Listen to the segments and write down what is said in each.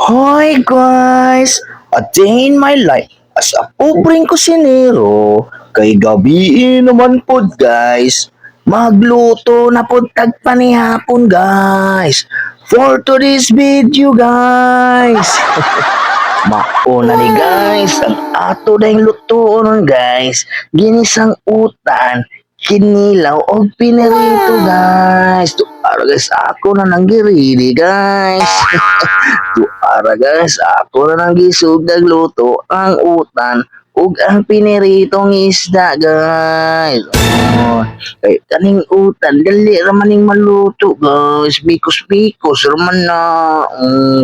Hi guys! A day in my life as a pobreng kusinero kay gabi naman pod guys. Magluto na pod tagpanihapon guys. For today's video guys. Mauna ni guys, ang ato dahing luto nun guys. Ginisang utan, kinilaw o pinirito guys. To para guys, ako na nang girili guys. To para guys, ako na nang gisug nagluto ang utan ug ang piniritong isda guys. Oh, kay kaning utan dali ra maning maluto guys. Bikos-bikos raman na.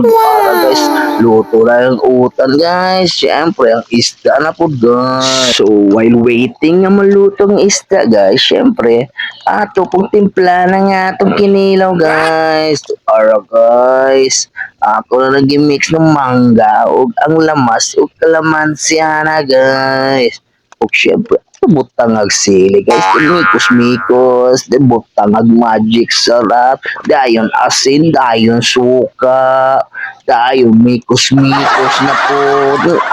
Para guys, luto na yung utan guys. Siyempre, ang isda na po guys. So, while waiting na malutong isda guys, siyempre, ato pong timpla na nga itong kinilaw guys. Para guys, ako na nag-mix ng mangga ug ang lamas ug kalamansi na guys. Ug siyempre, butang ag sili guys, mikos-mikos, then butang ag magic sarap, dayon asin, dayon suka, dayon mikos-mikos na po,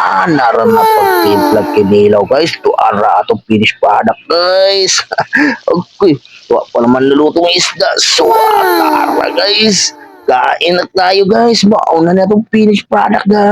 anara na pagtimplag kinilaw guys, to ara atong finish product guys. Okay, wa pa naman lulutong isda, so atara guys. Kain na tayo guys, mauna na itong finished product guys.